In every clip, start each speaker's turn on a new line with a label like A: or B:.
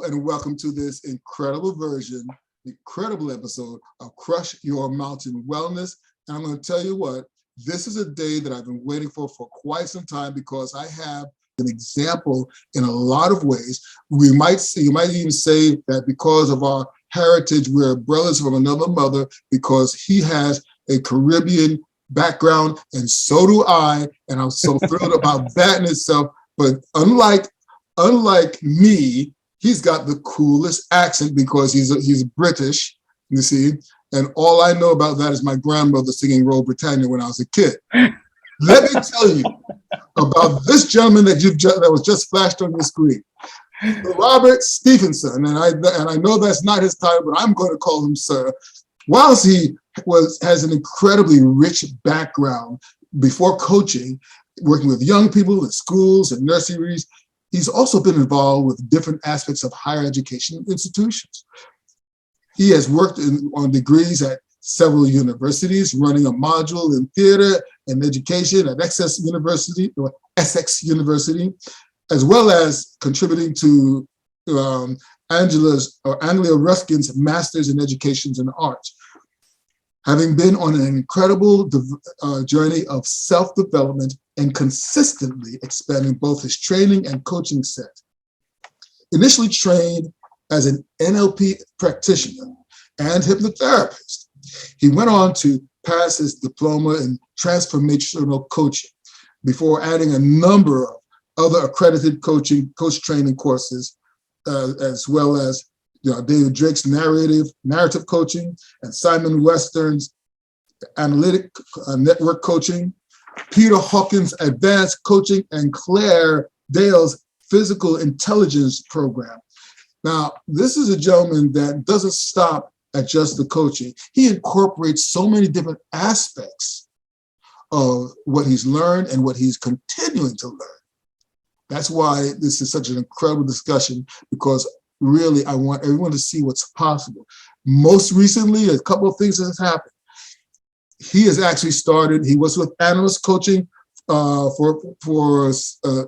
A: Hello and welcome to this incredible episode of Crush Your Mountain Wellness. And I'm going to tell you what, this is a day that I've been waiting for quite some time because I have an example in a lot of ways. You might even say that because of our heritage, we're brothers from another mother because he has a Caribbean background and so do I. And I'm so thrilled about that in itself. But unlike me, he's got the coolest accent because he's British, you see, and all I know about that is my grandmother singing Royal Britannia when I was a kid. Let me tell you about this gentleman that was just flashed on the screen, Robert Stephenson, and I know that's not his title, but I'm going to call him Sir. Whilst he has an incredibly rich background before coaching, working with young people in schools and nurseries, he's also been involved with different aspects of higher education institutions. He has worked on degrees at several universities, running a module in theater and education at Essex University, as well as contributing to Anglia Ruskin's Master's in Education and Arts. Having been on an incredible journey of self-development and consistently expanding both his training and coaching set. Initially trained as an NLP practitioner and hypnotherapist, he went on to pass his diploma in transformational coaching before adding a number of other accredited coach training courses, as well as David Drake's narrative coaching and Simon Western's analytic network coaching, Peter Hawkins' advanced coaching, and Claire Dale's physical intelligence program. Now, this is a gentleman that doesn't stop at just the coaching. He incorporates so many different aspects of what he's learned and what he's continuing to learn. That's why this is such an incredible discussion, because really, I want everyone to see what's possible. Most recently, a couple of things have happened. He has actually started, he was with analyst coaching for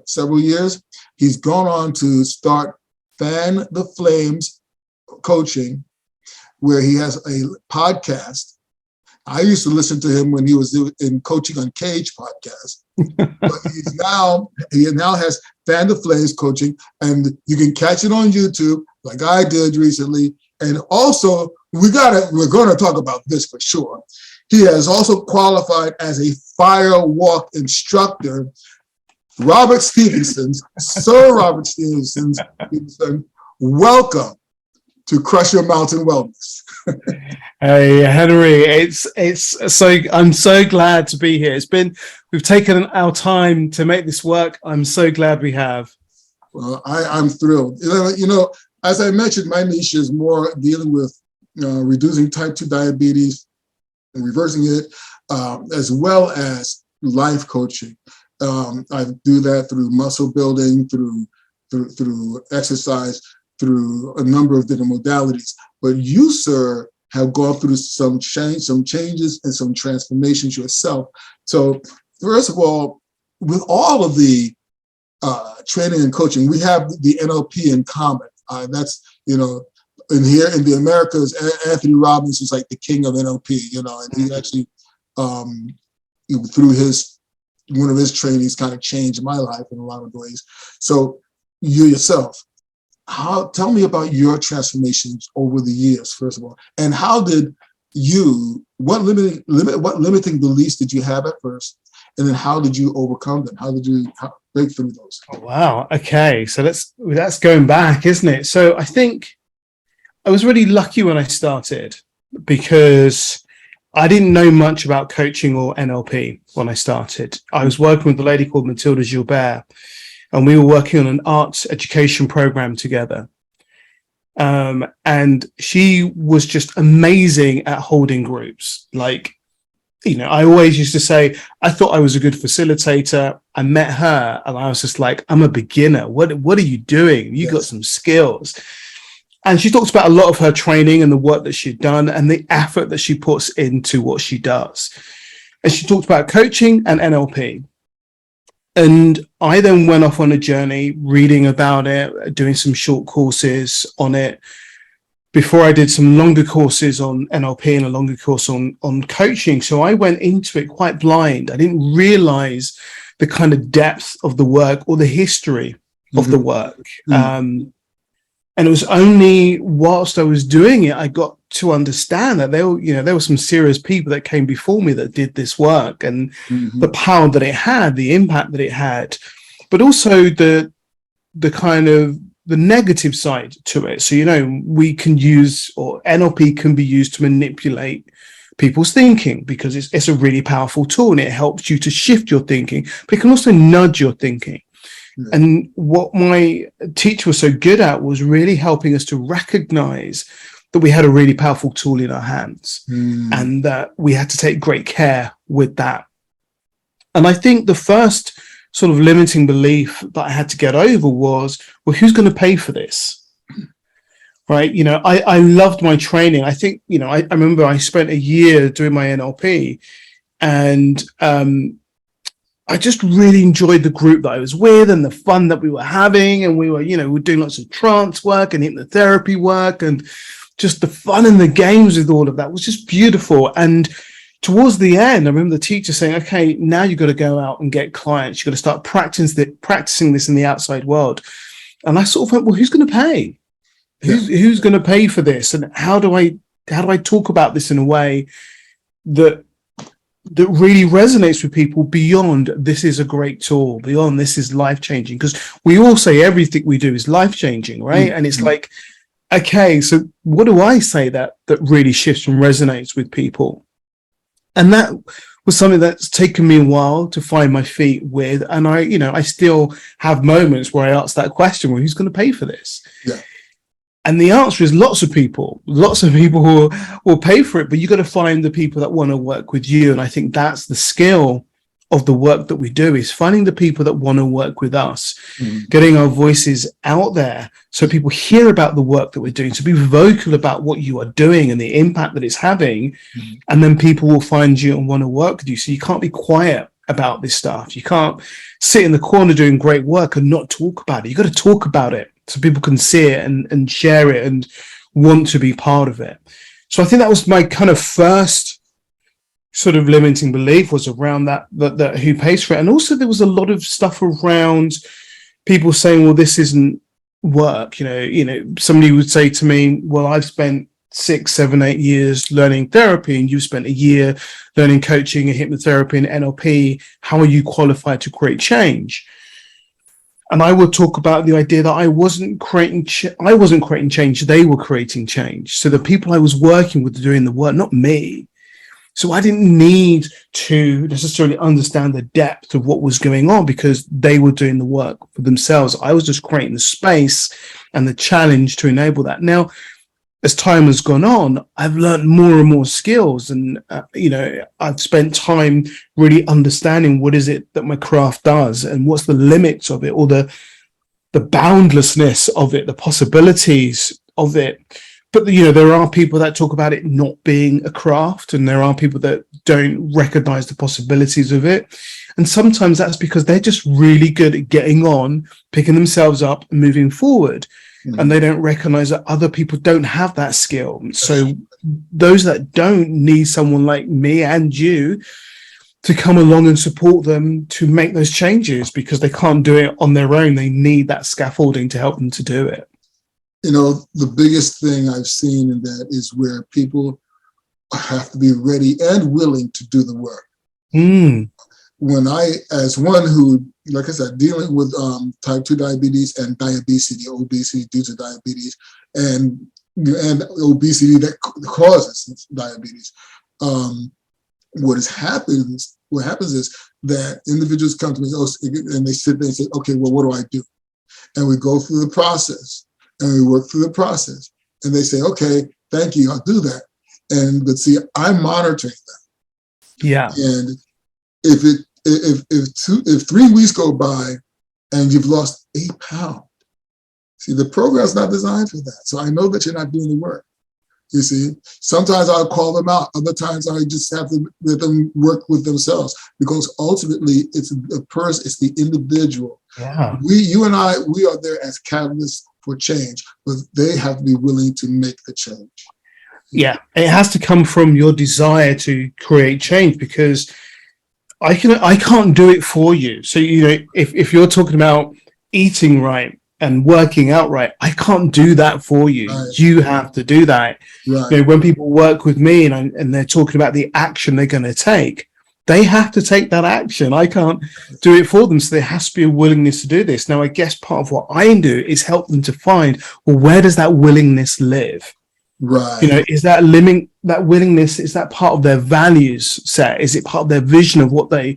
A: several years. He's gone on to start Fan the Flames coaching, where he has a podcast. I used to listen to him when he was in Coaching on Cage podcast. But he now has Fan the Flames coaching, and you can catch it on YouTube like I did recently. And also, we're going to talk about this for sure. He has also qualified as a fire walk instructor. Robert Stephenson, Sir Robert Stephenson, welcome to Crush Your Mountain Wellness.
B: Hey Henry, I'm so glad to be here. We've taken our time to make this work. I'm so glad we have.
A: Well, I'm thrilled. As I mentioned, my niche is more dealing with reducing type 2 diabetes and reversing it, as well as life coaching. I do that through muscle building, through exercise, through a number of different modalities. But you, sir, have gone through some changes and some transformations yourself. So first of all, with all of the training and coaching, we have the NLP in common. That's, in here in the Americas, Anthony Robbins is like the king of NLP, and he actually, through one of his trainings kind of changed my life in a lot of ways. So you yourself, tell me about your transformations over the years, first of all, and how did what limiting beliefs did you have at first, and then how did you overcome them? How did you break through those?
B: Oh, wow. Okay, so that's going back, isn't it? So I think I was really lucky when I started because I didn't know much about coaching or NLP when I started. I was working with a lady called Matilda Gilbert, and we were working on an arts education program together. And she was just amazing at holding groups. I always used to say, I thought I was a good facilitator. I met her and I was just like, I'm a beginner. What are you doing? You got some skills. And she talks about a lot of her training and the work that she'd done and the effort that she puts into what she does. And she talked about coaching and NLP. And I then went off on a journey, reading about it, doing some short courses on it, before I did some longer courses on NLP and a longer course on coaching. So I went into it quite blind. I didn't realize the kind of depth of the work or the history of the work. And it was only whilst I was doing it, I got to understand that there were some serious people that came before me that did this work, and the power that it had, the impact that it had, but also the kind of the negative side to it. So, we can use, or NLP can be used to manipulate people's thinking, because it's a really powerful tool and it helps you to shift your thinking, but it can also nudge your thinking. Yeah. And what my teacher was so good at was really helping us to recognize that we had a really powerful tool in our hands and that we had to take great care with that. And I think the first sort of limiting belief that I had to get over was, well, who's going to pay for this? Right. I loved my training. I think, I remember I spent a year doing my NLP, and I just really enjoyed the group that I was with and the fun that we were having. And we were doing lots of trance work and hypnotherapy work, and just the fun and the games with all of that was just beautiful. And towards the end, I remember the teacher saying, okay, now you've got to go out and get clients. You've got to start practicing this in the outside world. And I sort of went, well, who's going to pay? Who's going to pay for this? And how do I talk about this in a way that really resonates with people beyond this is a great tool, beyond this is life-changing? Because we all say everything we do is life-changing, right? And it's like, okay, so what do I say that really shifts and resonates with people? And that was something that's taken me a while to find my feet with. And I still have moments where I ask that question, well, who's going to pay for this? Yeah. And the answer is lots of people who will pay for it, but you got to find the people that want to work with you. And I think that's the skill of the work that we do, is finding the people that want to work with us, getting our voices out there so people hear about the work that we're doing, so be vocal about what you are doing and the impact that it's having. And then people will find you and want to work with you. So you can't be quiet about this stuff. You can't sit in the corner doing great work and not talk about it. You got to talk about it so people can see it and share it and want to be part of it. So I think that was my kind of first sort of limiting belief, was around that who pays for it. And also there was a lot of stuff around people saying, well, this isn't work. Somebody would say to me, well, I've spent 6, 7, 8 years learning therapy, and you've spent a year learning coaching and hypnotherapy and NLP. How are you qualified to create change? And I would talk about the idea that I wasn't creating change, they were creating change. So the people I was working with were doing the work, not me. So I didn't need to necessarily understand the depth of what was going on, because they were doing the work for themselves. I was just creating the space and the challenge to enable that. Now, as time has gone on, I've learned more and more skills, and I've spent time really understanding what is it that my craft does, and what's the limits of it, or the boundlessness of it, the possibilities of it. But there are people that talk about it not being a craft, and there are people that don't recognize the possibilities of it. And sometimes that's because they're just really good at getting on, picking themselves up and moving forward. And they don't recognize that other people don't have that skill. So those that don't need someone like me and you to come along and support them to make those changes, because they can't do it on their own. They need that scaffolding to help them to do it.
A: The biggest thing I've seen in that is where people have to be ready and willing to do the work. When as one who, like I said, dealing with type 2 diabetes and diabetes, obesity due to diabetes, and obesity that causes diabetes, what happens is that individuals come to me and they sit there and say, okay, well, what do I do? And we go through the process and we work through the process, and they say, okay, thank you, I'll do that. But see, I'm monitoring them. Yeah. And if 3 weeks go by and you've lost 8 pounds, see, the program's not designed for that. So I know that you're not doing the work. You see, sometimes I'll call them out. Other times I just have to let them work with themselves, because ultimately it's the person, it's the individual.
B: Yeah.
A: You and I, we are there as catalysts for change, but they have to be willing to make the change.
B: Yeah, it has to come from your desire to create change, because I can't do it for you. So, if you're talking about eating right and working out right, I can't do that for you.
A: Right.
B: You have to do that.
A: Right.
B: When people work with me and they're talking about the action they're going to take, they have to take that action. I can't do it for them. So there has to be a willingness to do this. Now, I guess part of what I do is help them to find, well, where does that willingness live?
A: Right.
B: Is that willingness, is that part of their values set? Is it part of their vision of what they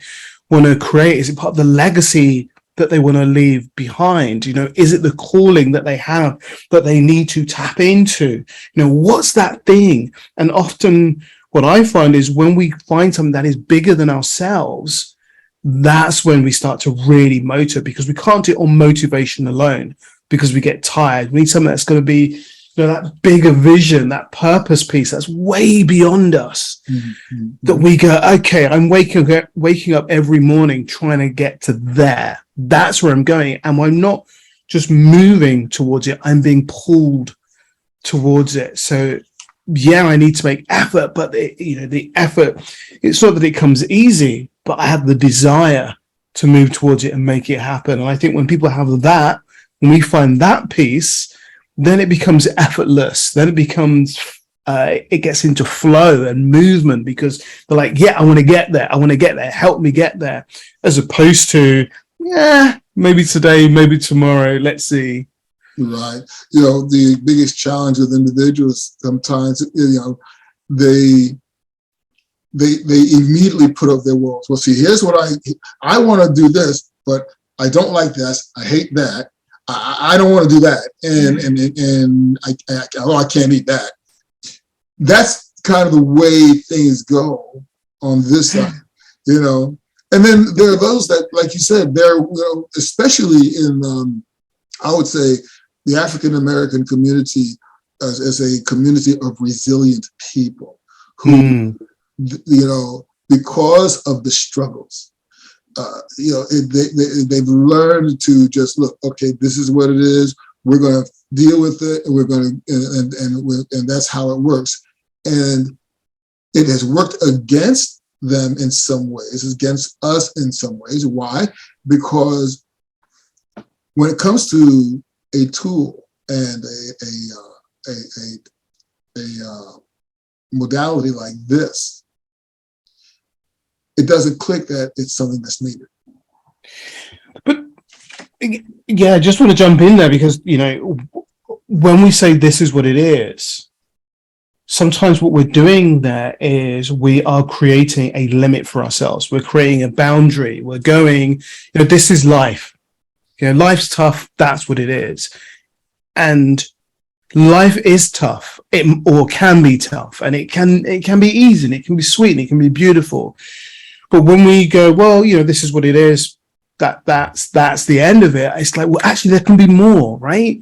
B: want to create? Is it part of the legacy that they want to leave behind? Is it the calling that they have that they need to tap into? What's that thing? And often what I find is when we find something that is bigger than ourselves, that's when we start to really motivate, because we can't do it on motivation alone, because we get tired. We need something that's going to be that bigger vision, that purpose piece that's way beyond us. Mm-hmm. That we go, okay, I'm waking up every morning trying to get to there. That's where I'm going. And I'm not just moving towards it, I'm being pulled towards it. So yeah, I need to make effort, but the effort, it's not that it comes easy, but I have the desire to move towards it and make it happen. And I think when people have that, when we find that piece, then it becomes effortless. Then it gets into flow and movement, because they're like, yeah, I want to get there. I want to get there. Help me get there. As opposed to, yeah, maybe today, maybe tomorrow. Let's see.
A: Right. The biggest challenge with individuals sometimes, they immediately put up their walls. Well, see, here's what I want to do this, but I don't like this. I hate that. I don't want to do that, and I can't eat that. That's kind of the way things go on this side, And then there are those that, like you said, they're especially in I would say the African American community as a community of resilient people who, because of the struggles. They've learned to just look, okay, this is what it is. We're going to deal with it, and we're going to, and that's how it works. And it has worked against them in some ways, against us in some ways. Why? Because when it comes to a tool and a modality like this, it doesn't click that it's something that's needed.
B: But yeah, I just want to jump in there, because when we say this is what it is, sometimes what we're doing there is we are creating a limit for ourselves. We're creating a boundary. We're going, this is life. Life's tough. That's what it is. And life is tough, or can be tough, and it can be easy, and it can be sweet, and it can be beautiful. But when we go, well, this is what it is, that's the end of it. It's like, well, actually, there can be more, right?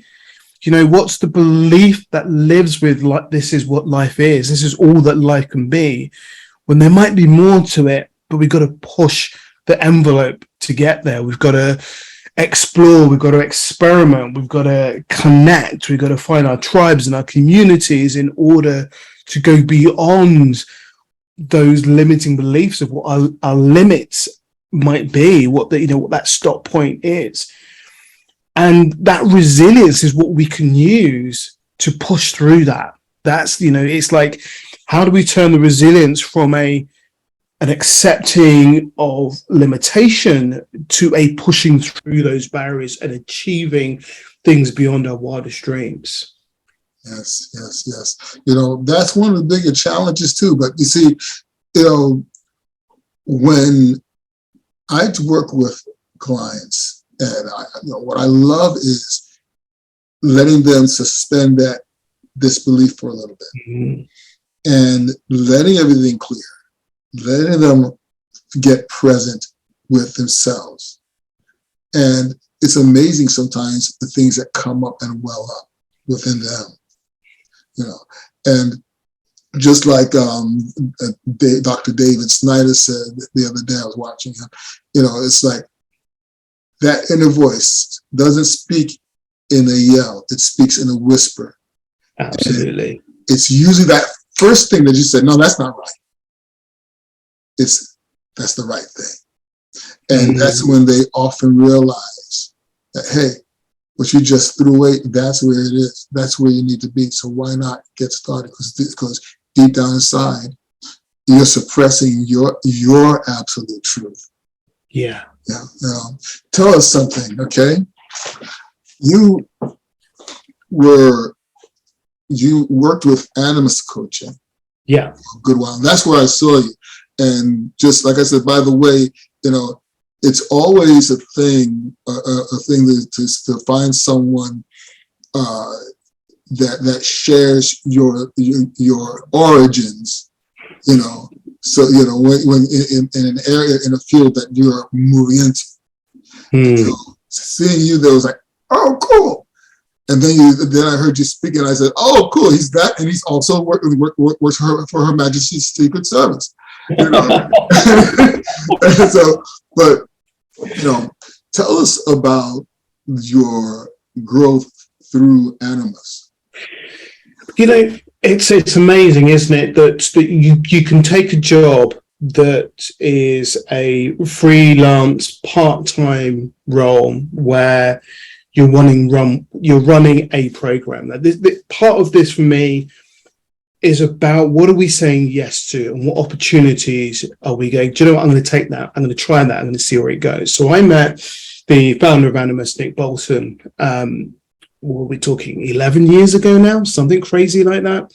B: What's the belief that lives with, like, this is what life is. This is all that life can be. When there might be more to it, but we've got to push the envelope to get there. We've got to explore. We've got to experiment. We've got to connect. We've got to find our tribes and our communities in order to go beyond those limiting beliefs of what our limits might be, what that stop point is. And that resilience is what we can use to push through that. That's, it's like, how do we turn the resilience from an accepting of limitation to a pushing through those barriers and achieving things beyond our wildest dreams?
A: Yes. That's one of the bigger challenges too. But you see, when I work with clients, and what I love is letting them suspend that disbelief for a little bit, and letting everything clear, letting them get present with themselves. And it's amazing sometimes the things that come up and well up within them. you know. And just like Dr. David Snyder said the other day, I was watching him, you know, it's like that inner voice doesn't speak in a yell, it speaks in a whisper.
B: Absolutely.
A: And it's usually that first thing that you said, no, that's not right. That's the right thing. And that's when they often realize that, hey, what you just threw away, that's where it is. That's where you need to be. So why not get started? Because deep down inside, you're suppressing your absolute truth.
B: Yeah.
A: Yeah. Tell us something, okay? You worked with animus coaching.
B: Yeah.
A: For a good while. And that's where I saw you. And just like I said, by the way, you know, it's always a thing to find someone that shares your origins, you know. So, you know, when in an area, in a field that you're moving into. So seeing you there was like, oh, cool. And then I heard you speak, and I said, oh, cool, he's that, and he's also works for Her Majesty's Secret Service. You know? So, but, you know, tell us about your growth through Animus.
B: You know, it's amazing, isn't it, that you can take a job that is a freelance part-time role where you're running a program. Now, part of this for me is about what are we saying yes to, and what opportunities are we going, do you know what, I'm going to take that, I'm going to try that, I'm going to see where it goes. So I met the founder of Animus, Nick Bolton, what were we talking, 11 years ago now, something crazy like that.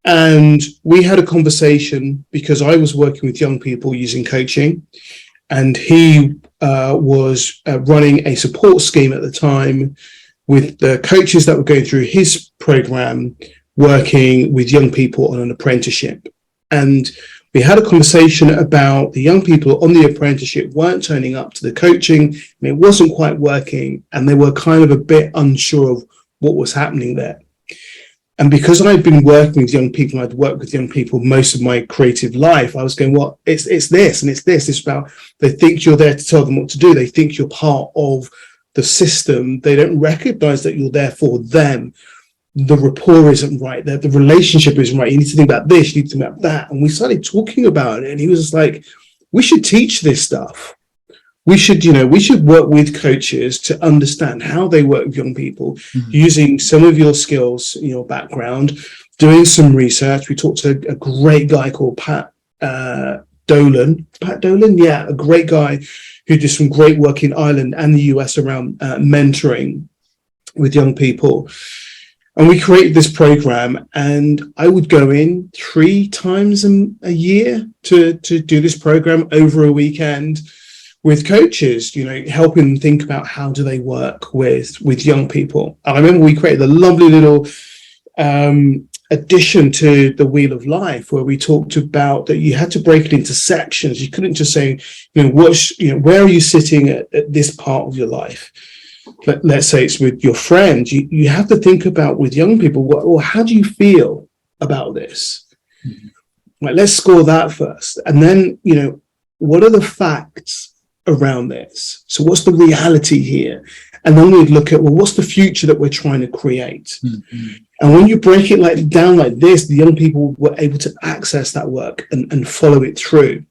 B: And we had a conversation because I was working with young people using coaching, and he was running a support scheme at the time with the coaches that were going through his program, working with young people on an apprenticeship. And we had a conversation about the young people on the apprenticeship weren't turning up to the coaching, and it wasn't quite working, and they were kind of a bit unsure of what was happening there. And because I'd been working with young people, I'd worked with young people most of my creative life, I was going, well, it's this and it's this. It's about, they think you're there to tell them what to do. They think you're part of the system. They don't recognize that you're there for them. The rapport isn't right. The relationship isn't right. You need to think about this, you need to think about that. And we started talking about it. And he was just like, we should teach this stuff. We should work with coaches to understand how they work with young people, using some of your skills, your background, doing some research. We talked to a great guy called Pat Dolan. Pat Dolan, yeah, a great guy who did some great work in Ireland and the US around mentoring with young people. And we created this program, and I would go in 3 times a year to do this program over a weekend with coaches, helping them think about how do they work with young people. And I remember we created a lovely little addition to the Wheel of Life, where we talked about that you had to break it into sections. You couldn't just say, where are you sitting at this part of your life? Let's say it's with your friends. You have to think about with young people, well, how do you feel about this? Right, let's score that first. And then, what are the facts around this? So what's the reality here? And then we'd look at, well, what's the future that we're trying to create? And when you break it down like this, the young people were able to access that work and follow it through.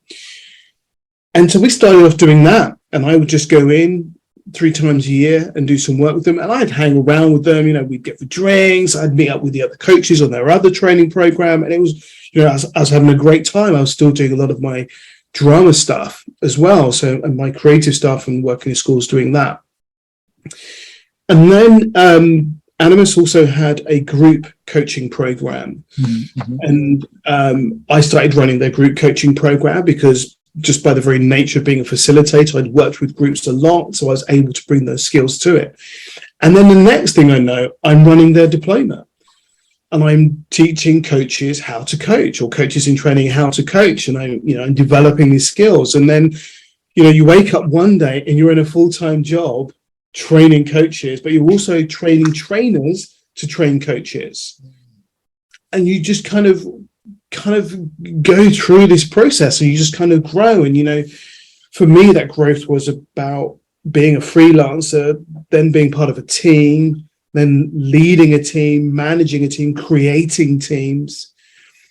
B: And so we started off doing that. And I would just go in 3 times a year and do some work with them. And I'd hang around with them, we'd get for drinks. I'd meet up with the other coaches on their other training program. And it was, I was having a great time. I was still doing a lot of my drama stuff as well. So, and my creative stuff and working in schools doing that. And then Animus also had a group coaching program. And I started running their group coaching program because just by the very nature of being a facilitator, I'd worked with groups a lot. So I was able to bring those skills to it. And then the next thing I know, I'm running their diploma. And I'm teaching coaches how to coach, or coaches in training how to coach. And I'm developing these skills. And then, you wake up one day and you're in a full-time job training coaches, but you're also training trainers to train coaches. and you just kind of go through this process, and you just kind of grow. And, you know, for me, that growth was about being a freelancer, then being part of a team, then leading a team, managing a team, creating teams,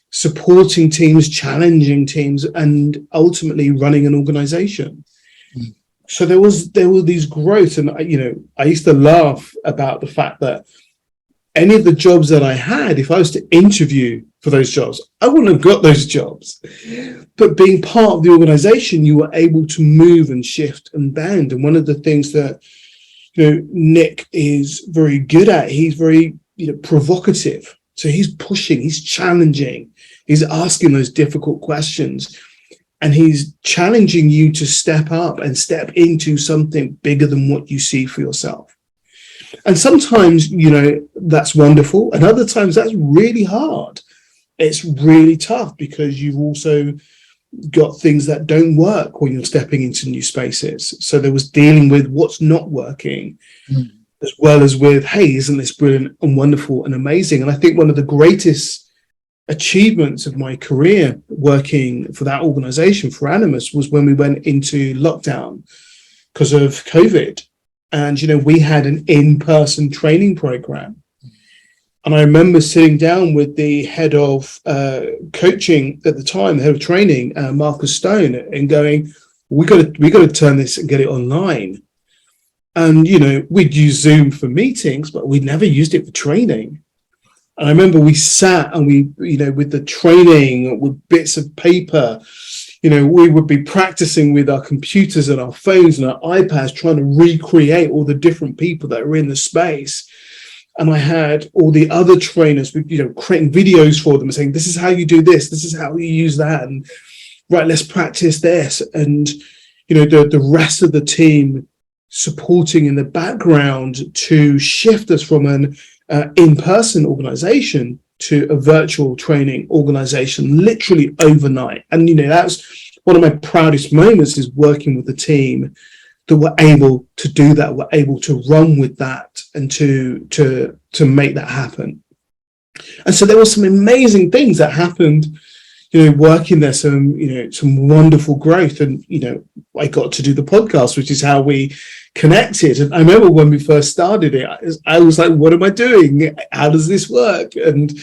B: supporting teams, challenging teams, and ultimately running an organization. Mm. So there were these growth, and, you know, I used to laugh about the fact that any of the jobs that I had, if I was to interview for those jobs, I wouldn't have got those jobs. But being part of the organization, you were able to move and shift and bend. And one of the things that, you know, Nick is very good at, he's very, you know, provocative. So he's pushing, he's challenging, he's asking those difficult questions, and he's challenging you to step up and step into something bigger than what you see for yourself. And sometimes, you know, that's wonderful. And other times that's really hard. It's really tough because you've also got things that don't work when you're stepping into new spaces. So there was dealing with what's not working, as well as with, hey, isn't this brilliant and wonderful and amazing? And I think one of the greatest achievements of my career working for that organization, for Animus, was when we went into lockdown because of COVID. And, you know, we had an in-person training program. And I remember sitting down with the head of coaching at the time, the head of training, Marcus Stone, and going, we got to turn this and get it online. And, you know, we'd use Zoom for meetings, but we'd never used it for training. And I remember we sat and we, you know, with the training, with bits of paper, you know, we would be practicing with our computers and our phones and our iPads, trying to recreate all the different people that are in the space. And I had all the other trainers, you know, creating videos for them and saying, this is how you do this, this is how you use that, and right, let's practice this. And, you know, the rest of the team supporting in the background to shift us from an in-person organization to a virtual training organization, literally overnight. And, you know, that's one of my proudest moments, is working with the team that were able to do that, were able to run with that, and to make that happen. And so there were some amazing things that happened, you know, working there, some wonderful growth. And, you know, I got to do the podcast, which is how we connected. And I remember when we first started it, I was like, what am I doing? How does this work? And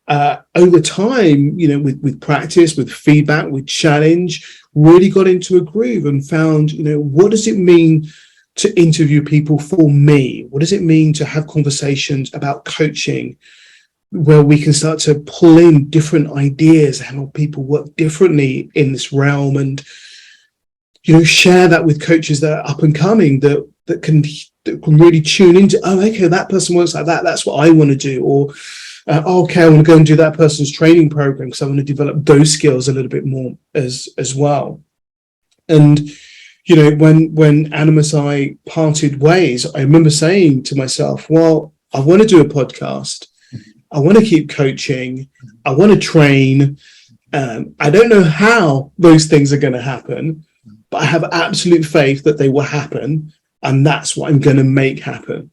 B: over time, you know, with practice, with feedback, with challenge, really got into a groove and found, you know, what does it mean to interview people for me? What does it mean to have conversations about coaching where we can start to pull in different ideas, how people work differently in this realm, and, you know, share that with coaches that are up and coming, that can really tune into, oh, okay, that person works like that, that's what I want to do. Or okay, I want to go and do that person's training program because I want to develop those skills a little bit more as well. And, you know, when Animus and I parted ways, I remember saying to myself, well, I want to do a podcast. I want to keep coaching. I want to train. I don't know how those things are going to happen, but I have absolute faith that they will happen. And that's what I'm going to make happen.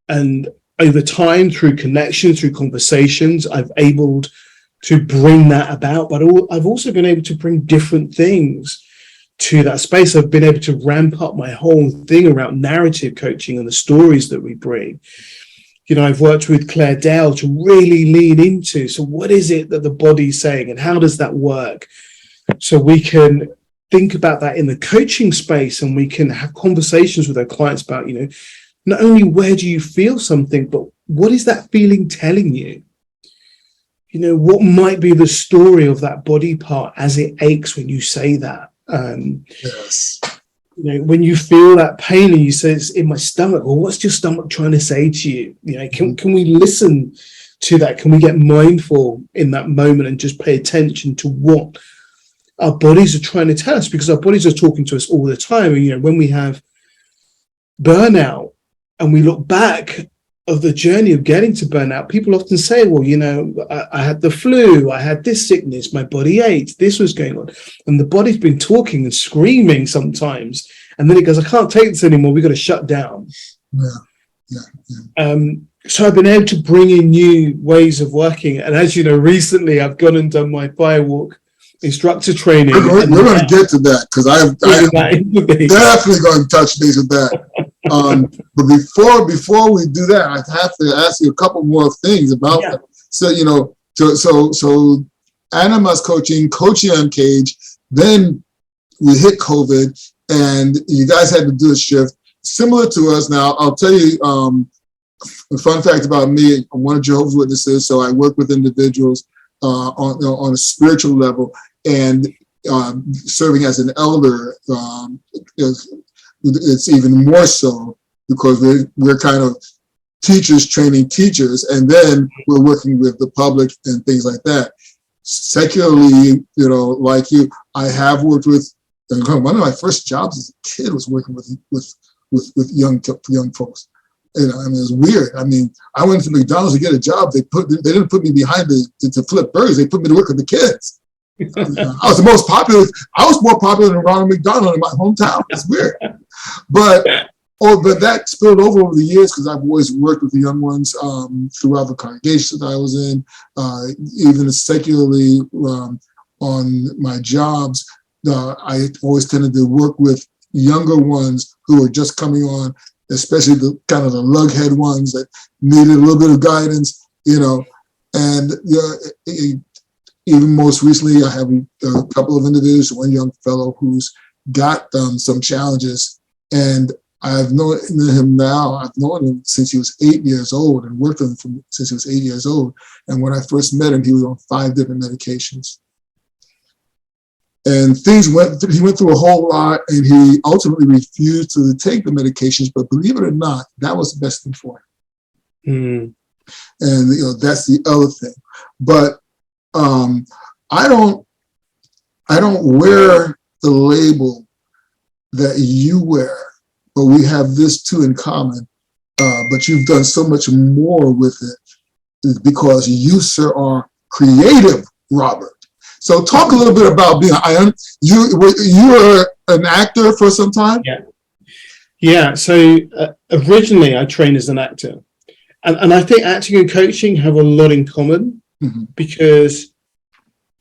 B: And over time, through connection, through conversations, I've able to bring that about, but I've also been able to bring different things to that space. I've been able to ramp up my whole thing around narrative coaching and the stories that we bring. You know, I've worked with Claire Dale to really lean into, so what is it that the body's saying and how does that work? So we can think about that in the coaching space, and we can have conversations with our clients about, you know, not only where do you feel something, but what is that feeling telling you? You know, what might be the story of that body part as it aches when you say that?
A: Yes.
B: You know, when you feel that pain and you say it's in my stomach, well, what's your stomach trying to say to you? You know, can we listen to that? Can we get mindful in that moment and just pay attention to what our bodies are trying to tell us? Because our bodies are talking to us all the time. And, you know, when we have burnout and we look back of the journey of getting to burnout, people often say, well, you know, I had the flu, I had this sickness, my body ached, this was going on. And the body's been talking and screaming sometimes. And then it goes, I can't take this anymore. We've got to shut down.
A: Yeah.
B: so I've been able to bring in new ways of working. And as you know, recently I've gone and done my firewalk instructor training.
A: We're going to get to that because I am definitely going to touch base with that. But before we do that, I have to ask you a couple more things about that. So, you know, so Animas coaching on Cage, then we hit COVID and you guys had to do a shift similar to us. Now, I'll tell you a fun fact about me. I'm one of Jehovah's Witnesses, so I work with individuals on a spiritual level, and serving as an elder, it's even more so because we're kind of teachers training teachers, and then we're working with the public and things like that. Secularly, you know, like you, I have worked with. One of my first jobs as a kid was working with young folks. You know, I mean, it was weird. I mean, I went to McDonald's to get a job. They didn't put me behind to flip burgers. They put me to work with the kids. I was the most popular. I was more popular than Ronald McDonald in my hometown. It's weird, but that spilled over the years because I've always worked with the young ones throughout the congregations I was in, even secularly on my jobs. I always tended to work with younger ones who were just coming on, especially the kind of the lughead ones that needed a little bit of guidance, you know. And even most recently, I have a couple of individuals, one young fellow who's got some challenges, and I've known him now. I've known him since he was 8 years old and worked with him since he was 8 years old. And when I first met him, he was on 5 different medications. And he went through a whole lot, and he ultimately refused to take the medications. But believe it or not, that was the best thing for him. And you know, that's the other thing. But I don't wear the label that you wear, but we have this too in common. But you've done so much more with it because you, sir, are creative, Robert. So talk a little bit about being. You were an actor for some time.
B: Yeah. So originally, I trained as an actor, and I think acting and coaching have a lot in common, because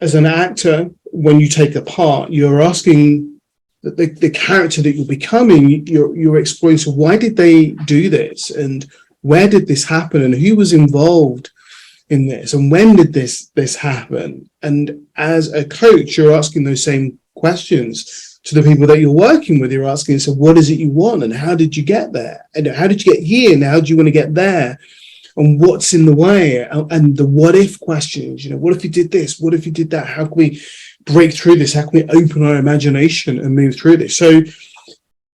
B: as an actor, when you take a part, you're asking the character that you're becoming. You're exploring. So why did they do this, and where did this happen, and who was involved in this, and when did this happen? And as a coach, you're asking those same questions to the people that you're working with. You're asking, so what is it you want, and how did you get there, and how did you get here, and how do you want to get there, and what's in the way, and the what if questions. You know, what if you did this, what if you did that, how can we break through this, how can we open our imagination and move through this?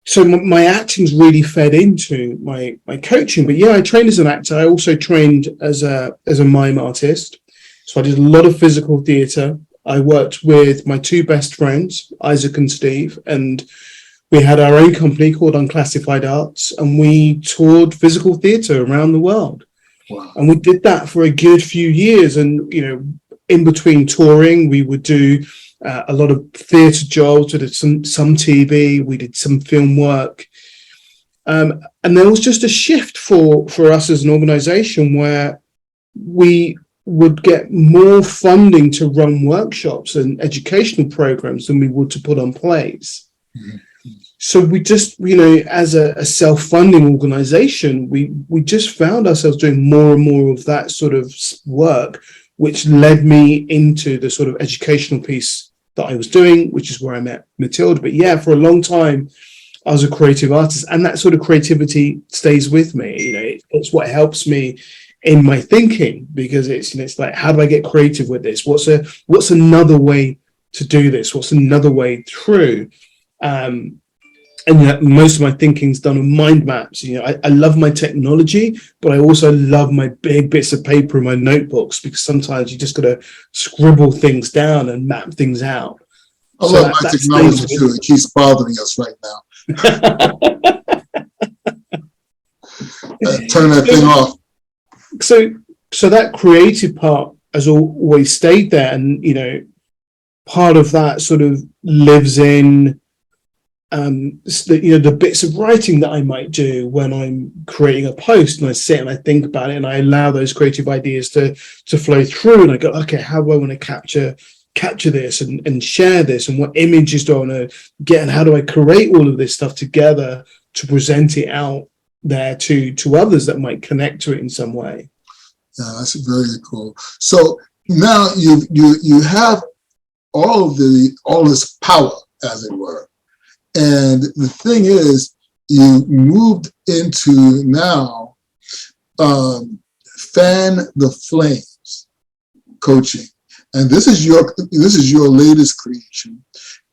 B: So my acting's really fed into my coaching. But yeah, I trained as an actor. I also trained as a mime artist. So I did a lot of physical theatre. I worked with my 2 best friends, Isaac and Steve, and we had our own company called Unclassified Arts, and we toured physical theatre around the world.
A: Wow.
B: And we did that for a good few years. And, you know, in between touring, we would do a lot of theatre jobs. We did some TV. We did some film work. And there was just a shift for us as an organisation where we would get more funding to run workshops and educational programs than we would to put on plays. So we just, you know, as a self-funding organisation, we just found ourselves doing more and more of that sort of work, which led me into the sort of educational piece that I was doing, which is where I met Matilda. But yeah, for a long time, I was a creative artist, and that sort of creativity stays with me. You know, it's what helps me in my thinking, because it's like, how do I get creative with this? What's another way to do this? What's another way through? And most of my thinking's done on mind maps. You know, I love my technology, but I also love my big bits of paper in my notebooks, because sometimes you just got to scribble things down and map things out.
A: I love my technology too. It keeps bothering us right now. Turn that thing off.
B: So that creative part has always stayed there, and you know, part of that sort of lives in the bits of writing that I might do when I'm creating a post, and I sit and I think about it and I allow those creative ideas to flow through, and I go, okay, how do I want to capture this and share this, and what images do I want to get, and how do I create all of this stuff together to present it out there to others that might connect to it in some way.
A: Yeah, that's very cool. So now you have all this power, as it were. And the thing is, you moved into now fan the flames coaching, and this is your latest creation.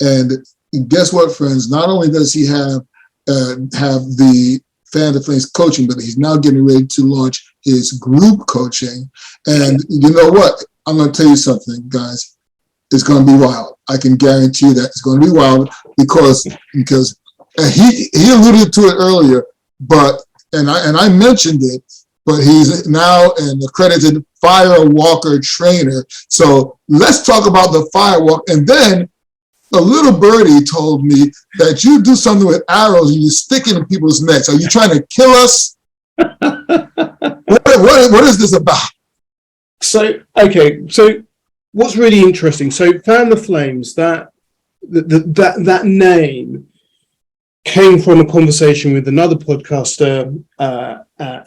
A: And guess what, friends? Not only does he have the fan the flames coaching, but he's now getting ready to launch his group coaching. And you know what? I'm going to tell you something, guys. It's going to be wild. I can guarantee you that it's going to be wild because he alluded to it earlier, and I mentioned it, but he's now an accredited firewalker trainer. So let's talk about the firewalk. And then a little birdie told me that you do something with arrows and you stick it in people's necks. Are you trying to kill us? What is this about?
B: So what's really interesting, so Fan the Flames, that name came from a conversation with another podcaster,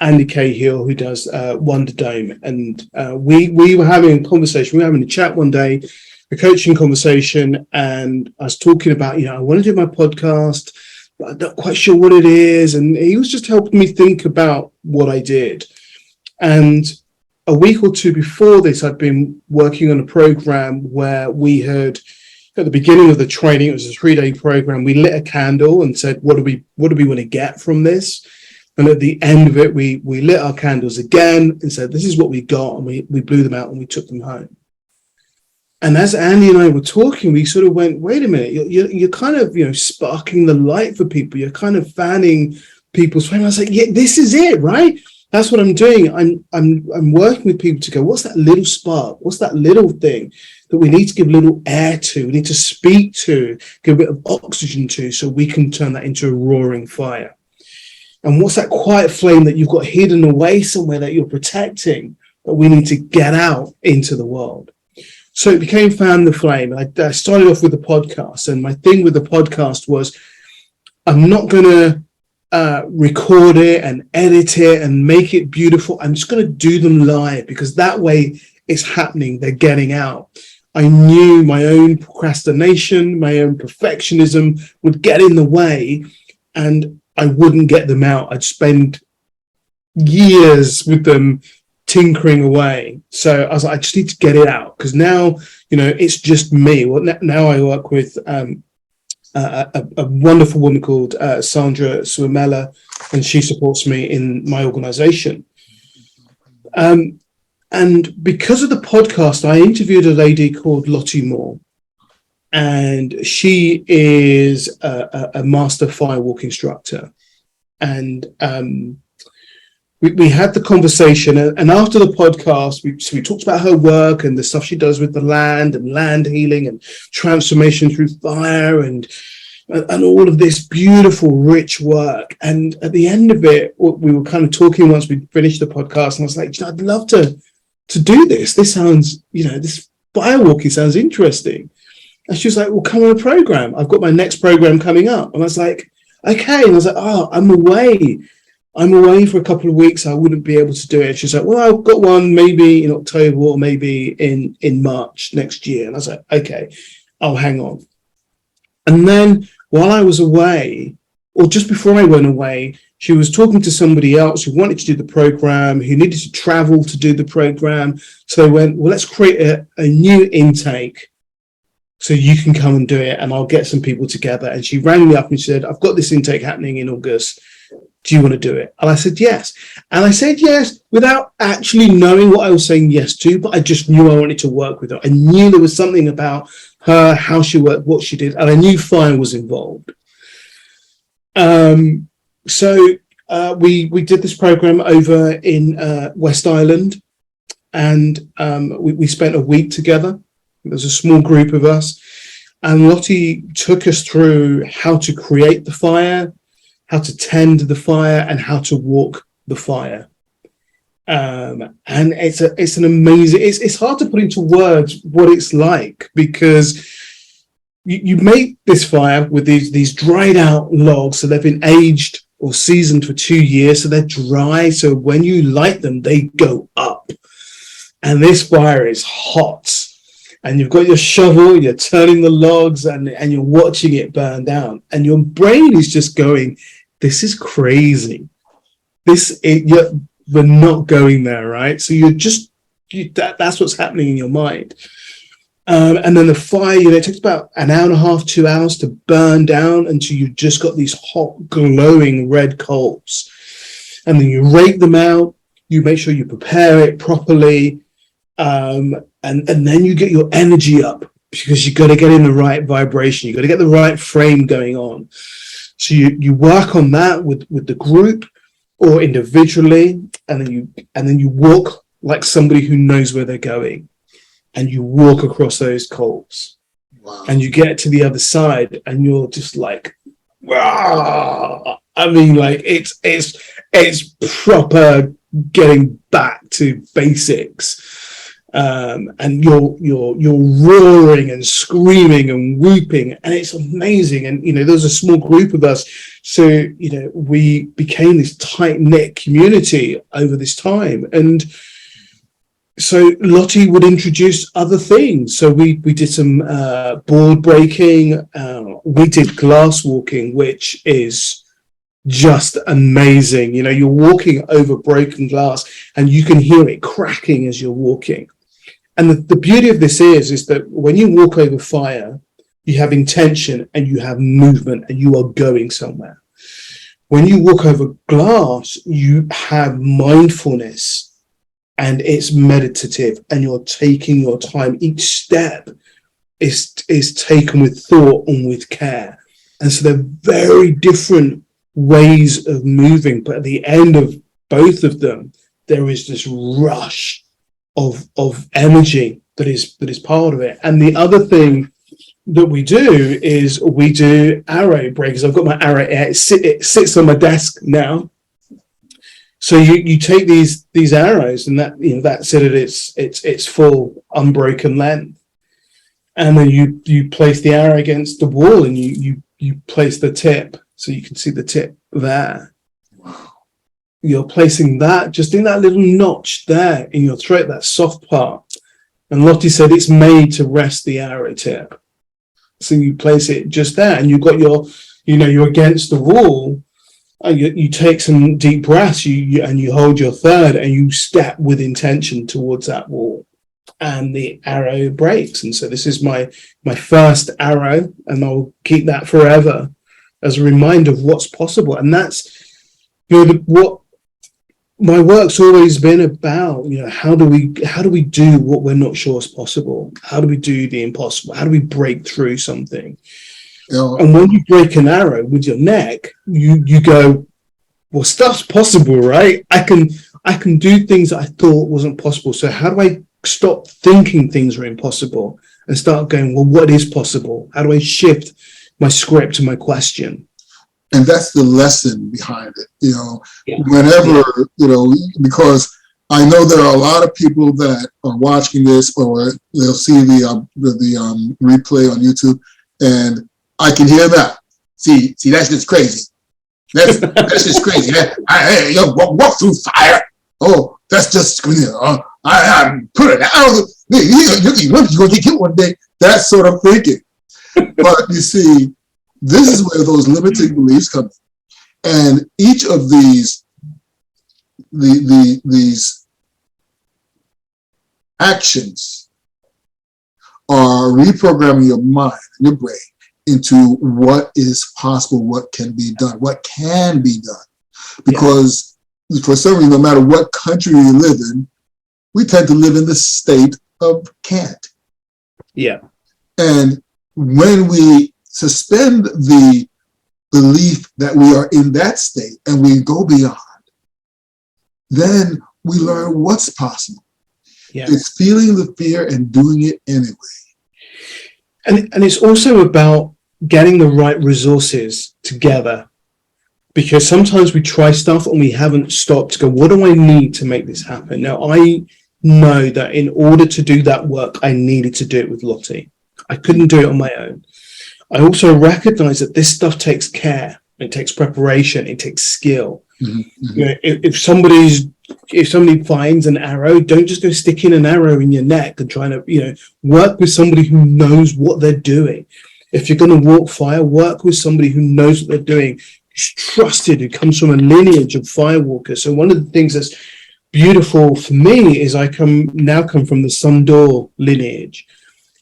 B: Andy Cahill, who does Wonder Dome. And we were having a conversation, we were having a chat one day, a coaching conversation, and I was talking about, I want to do my podcast, but I'm not quite sure what it is. And he was just helping me think about what I did. And a week or two before this, I'd been working on a program where we had, at the beginning of the training, it was a 3-day program, we lit a candle and said, what do we want to get from this? And at the end of it, we lit our candles again and said, this is what we got. And we blew them out and we took them home. And as Andy and I were talking, we sort of went, wait a minute, you're kind of, sparking the light for people. You're kind of fanning people's flame. I was like, yeah, this is it, right? That's what I'm doing. I'm working with people to go, what's that little spark? What's that little thing that we need to give little air to? We need to speak to, give a bit of oxygen to, so we can turn that into a roaring fire. And what's that quiet flame that you've got hidden away somewhere that you're protecting, that we need to get out into the world? So it became Fan the Flame. I started off with the podcast, and my thing with the podcast was, I'm not going to record it and edit it and make it beautiful. I'm just going to do them live, because that way it's happening. They're getting out. I knew my own procrastination, my own perfectionism would get in the way, and I wouldn't get them out. I'd spend years with them tinkering away. So I was like, I just need to get it out, because now, it's just me. Well, now I work with a wonderful woman called Sandra Suamela, and she supports me in my organization. And because of the podcast, I interviewed a lady called Lottie Moore, and she is a master firewalk instructor. And we had the conversation, and after the podcast, we talked about her work and the stuff she does with the land and land healing and transformation through fire and all of this beautiful, rich work. And at the end of it, we were kind of talking once we finished the podcast, and I was like, I'd love to do this. This sounds, this firewalking sounds interesting. And she was like, well, come on a program. I've got my next program coming up. And I was like, okay. And I was like, I'm away for a couple of weeks. I wouldn't be able to do it. She's like, well, I've got one maybe in October or maybe in March next year. And I was like, okay, I'll hang on. And then while I was away, or just before I went away, she was talking to somebody else who wanted to do the program, who needed to travel to do the program. So they went, well, let's create a new intake so you can come and do it, and I'll get some people together. And she rang me up and she said, I've got this intake happening in August. Do you want to do it? And I said, yes. And I said yes without actually knowing what I was saying yes to, but I just knew I wanted to work with her. I knew there was something about her, how she worked, what she did, and I knew fire was involved. So we did this program over in West Island, and we spent a week together. There was a small group of us, And Lottie took us through how to create the fire, how to tend the fire, and how to walk the fire. And it's an amazing. It's hard to put into words what it's like, because you make this fire with these dried out logs, so they've been aged or seasoned for 2 years, so they're dry. So when you light them, they go up, and this fire is hot. And you've got your shovel, you're turning the logs, and you're watching it burn down, and your brain is just going, "This is crazy. We're not going there, right?" So that's what's happening in your mind. And then the fire, it takes about an hour and a half, 2 hours to burn down until you've just got these hot, glowing red coals. And then you rake them out, you make sure you prepare it properly, and then you get your energy up, because you've got to get in the right vibration, you've got to get the right frame going on. So you work on that with the group or individually, and then you walk like somebody who knows where they're going. And you walk across those coals.
A: Wow.
B: And you get to the other side, and you're just like, wow. I mean, like it's proper getting back to basics. And you're roaring and screaming and whooping, and it's amazing. And there's a small group of us, so we became this tight-knit community over this time. And so Lottie would introduce other things. So we did some board breaking. We did glass walking, which is just amazing. You're walking over broken glass, and you can hear it cracking as you're walking. And the beauty of this is that when you walk over fire, you have intention and you have movement, and you are going somewhere. When you walk over glass, you have mindfulness. And it's meditative, and you're taking your time. Each step is taken with thought and with care. And so they're very different ways of moving. But at the end of both of them, there is this rush of energy that is part of it. And the other thing that we do is we do arrow breakers. I've got my arrow here. It sits on my desk now. So you take these arrows, and that's it at its full unbroken length, and then you place the arrow against the wall, and you place the tip, so you can see the tip there.
A: Wow.
B: You're placing that just in that little notch there in your throat, that soft part. And Lottie said it's made to rest the arrow tip. So you place it just there, and you've got you're against the wall. You take some deep breaths, and you hold your third, and you step with intention towards that wall, and the arrow breaks. And so this is my first arrow, and I'll keep that forever as a reminder of what's possible. And that's what my work's always been about. How do we do what we're not sure is possible? How do we do the impossible? How do we break through something? And when you break an arrow with your neck, you go, well, stuff's possible, right? I can do things that I thought wasn't possible. So how do I stop thinking things are impossible and start going, well, what is possible? How do I shift my script to my question?
A: And that's the lesson behind it,
B: Yeah.
A: Whenever, because I know there are a lot of people that are watching this, or they'll see the replay on YouTube, and I can hear that. See, that's just crazy. That's just crazy. You walk through fire. Oh, that's just I put it out. You're gonna get killed one day. That sort of thinking. But you see, this is where those limiting beliefs come in. And each of these actions are reprogramming your mind and your brain into what is possible, what can be done. Because for some reason, no matter what country we live in, we tend to live in the state of can't.
B: Yeah.
A: And when we suspend the belief that we are in that state and we go beyond, then we learn what's possible.
B: Yeah.
A: It's feeling the fear and doing it anyway.
B: And it's also about getting the right resources together, because sometimes we try stuff and we haven't stopped to go, what do I need to make this happen? Now, I know that in order to do that work, I needed to do it with Lottie. I couldn't do it on my own. I also recognize that this stuff takes care. It takes preparation. It takes skill.
A: Mm-hmm.
B: You know, if somebody finds an arrow, don't just go sticking an arrow in your neck and trying to, work with somebody who knows what they're doing. If you're going to walk fire, work with somebody who knows what they're doing, who's trusted, who comes from a lineage of firewalkers. So one of the things that's beautiful for me is I come from the Sundor lineage,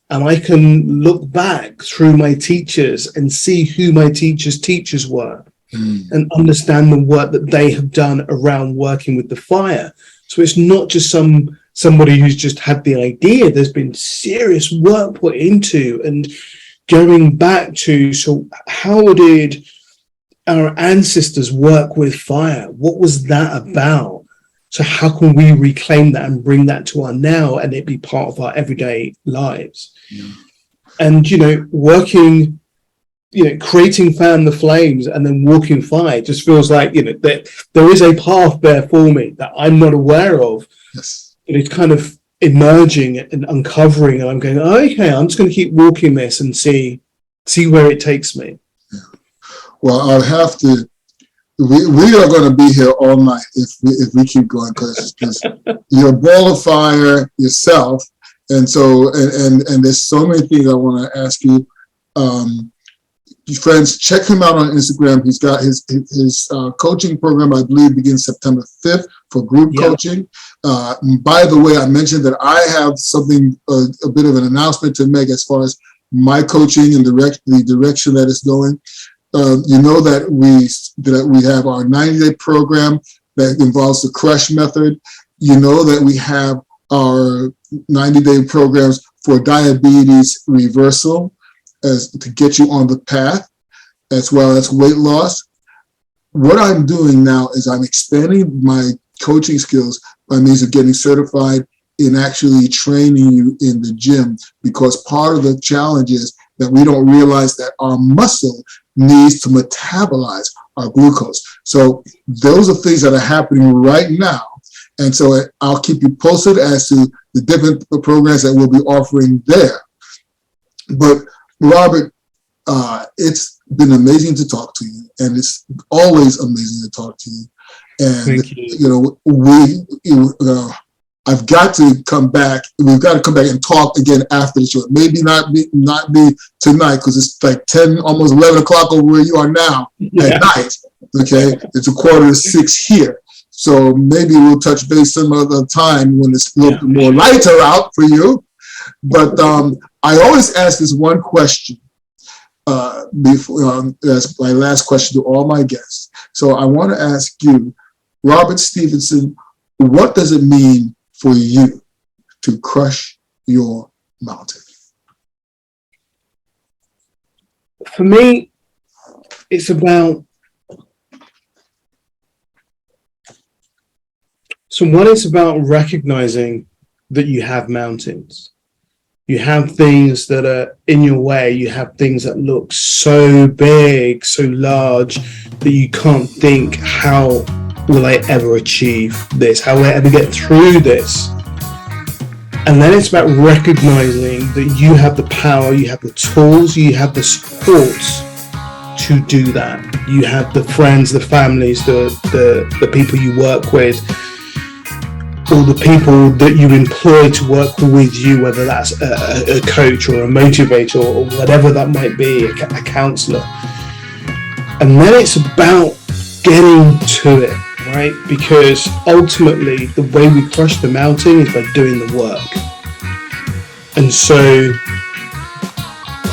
B: and I can look back through my teachers and see who my teachers were. And understand the work that they have done around working with the fire. So it's not just somebody who's just had the idea. There's been serious work put into, and going back to, so how did our ancestors work with fire? What was that about? So how can we reclaim that and bring that to our now, and it be part of our everyday lives? Yeah. And, working, creating Fan the Flames and then walking fire just feels like, that there is a path there for me that I'm not aware of.
A: Yes.
B: And it's kind of emerging and uncovering, and I'm going, okay, I'm just going to keep walking this and see where it takes me.
A: Yeah. Well, I'll have to, we are going to be here all night if we keep going, because you're a ball of fire yourself. And so, and there's so many things I want to ask you. Friends, check him out on Instagram. He's got his coaching program, I believe, begins September 5th for group coaching. By the way, I mentioned that I have something, a bit of an announcement to make as far as my coaching and the direction that it's going. You know that we have our 90-day program that involves the crush method. You know that we have our 90-day programs for diabetes reversal, as to get you on the path, as well as weight loss. What I'm doing now is I'm expanding my coaching skills by means of getting certified in actually training you in the gym, because part of the challenge is that we don't realize that our muscle needs to metabolize our glucose. So those are things that are happening right now. And so I'll keep you posted as to the different programs that we'll be offering there. But Robert, it's been amazing to talk to you, and it's always amazing to talk to you. And
B: thank you.
A: I've got to come back. We've got to come back and talk again after the show. Maybe not be tonight, because it's like 10, almost 11 o'clock over where you are now at night. Okay, it's 5:45 here. So maybe we'll touch base some other time when it's a little bit more lighter out for you. But I always ask this one question before, that's my last question to all my guests. So I want to ask you, Robert Stephenson, what does it mean for you to crush your mountain?
B: For me, it's about, it's about recognizing that you have mountains. You have things that are in your way. You have things that look so big, so large, that you can't think, how will I ever achieve this? How will I ever get through this? And then it's about recognizing that you have the power, you have the tools, you have the support to do that. You have the friends, the families, the people you work with, all the people that you employ to work with you, whether that's a coach or a motivator or whatever that might be, a counselor. And then it's about getting to it, right? Because ultimately the way we crush the mountain is by doing the work. And so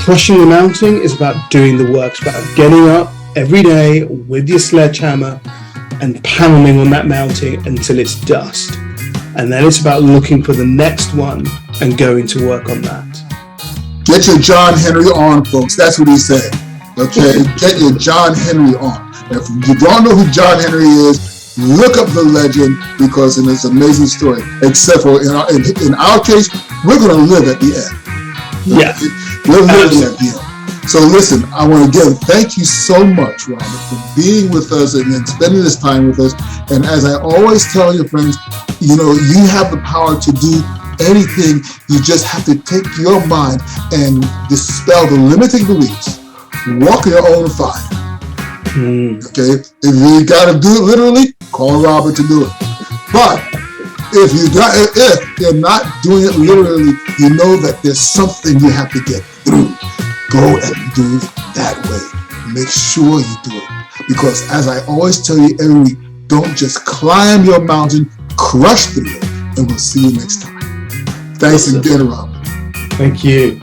B: crushing the mountain is about doing the work. It's about getting up every day with your sledgehammer and pounding on that mountain until it's dust. And then it's about looking for the next one and going to work on that.
A: Get your John Henry on, folks. That's what he said. Okay, get your John Henry on. If you don't know who John Henry is, look up the legend, because it's an amazing story. Except for in our case, we're going to live at the end.
B: Yeah.
A: We're literally at the end. So listen, I want to again thank you so much, Robert, for being with us and spending this time with us. And as I always tell your friends, you know, you have the power to do anything. You just have to take your mind and dispel the limiting beliefs. Walk your own fire. Okay? If you got to do it literally, call Robert to do it. But if you're not doing it literally, you know that there's something you have to get through. Go and do it that way. Make sure you do it. Because as I always tell you every week, don't just climb your mountain, crush through it. And we'll see you next time. Thanks again, Robert.
B: Thank you.